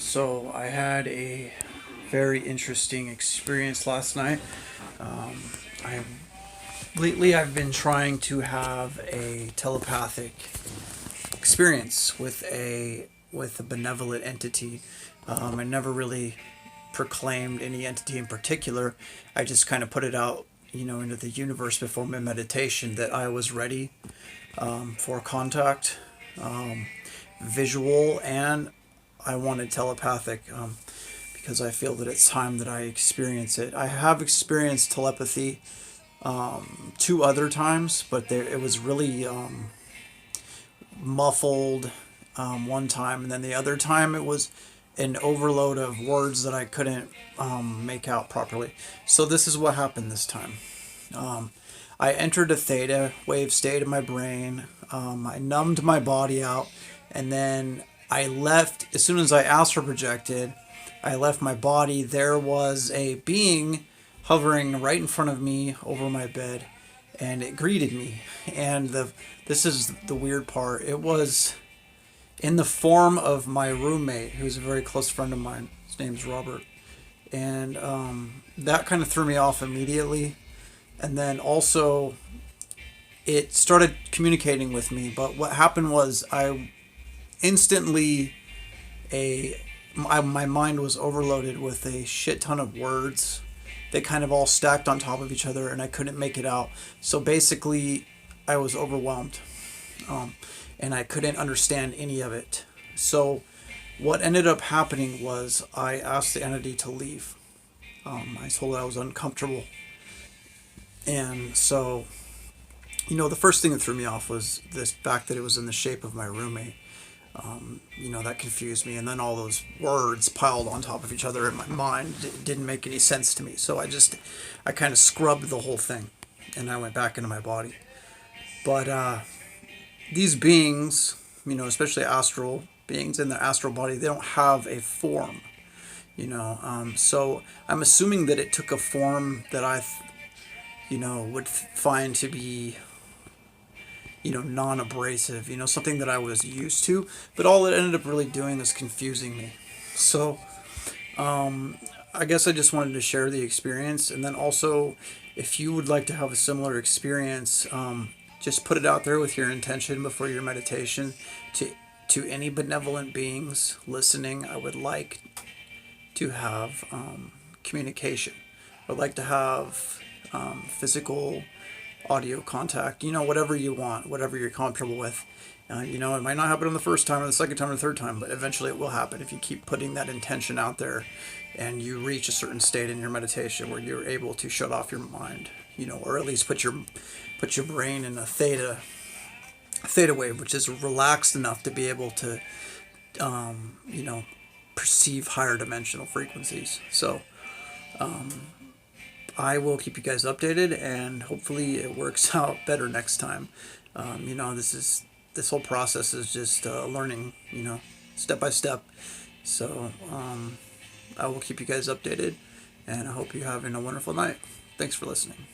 So I had a very interesting experience last night. I lately I've been trying to have a telepathic experience with a benevolent entity. I never really proclaimed any entity in particular. I just kind of put it out, into the universe before my meditation that I was ready for contact, visual, and I wanted telepathic because I feel that it's time that I experience it. I have experienced telepathy two other times, but it was really muffled one time, and then the other time it was an overload of words that I couldn't make out properly. So this is what happened this time. Um, I entered a theta wave state in my brain. I numbed my body out, and then I left as soon as I astral projected. I left my body. There was a being hovering right in front of me over my bed, and it greeted me. And this is the weird part. It was in the form of my roommate, who's a very close friend of mine. His name's Robert, and that kind of threw me off immediately. And then also, it started communicating with me. But what happened was, I instantly my mind was overloaded with a shit ton of words. They kind of all stacked on top of each other, and I couldn't make it out. So basically, I was overwhelmed, and I couldn't understand any of it. So what ended up happening was I asked the entity to leave. I told it I was uncomfortable, and so the first thing that threw me off was this fact that it was in the shape of my roommate. That confused me, and then all those words piled on top of each other in my mind didn't make any sense to me. So I kind of scrubbed the whole thing, and I went back into my body. But these beings, especially astral beings in the astral body, they don't have a form. So I'm assuming that it took a form that would find to be non-abrasive, something that I was used to, but all it ended up really doing was confusing me. So, I guess I just wanted to share the experience, and then also, if you would like to have a similar experience, just put it out there with your intention before your meditation to any benevolent beings listening. I would like to have communication. I'd like to have physical audio contact, whatever you want, whatever you're comfortable with. It might not happen on the first time or the second time or the third time, but eventually it will happen if you keep putting that intention out there and you reach a certain state in your meditation where you're able to shut off your mind, or at least put your brain in a theta wave, which is relaxed enough to be able to, perceive higher dimensional frequencies. So, I will keep you guys updated, and hopefully it works out better next time. This whole process is just learning, step by step. So I will keep you guys updated, and I hope you're having a wonderful night. Thanks for listening.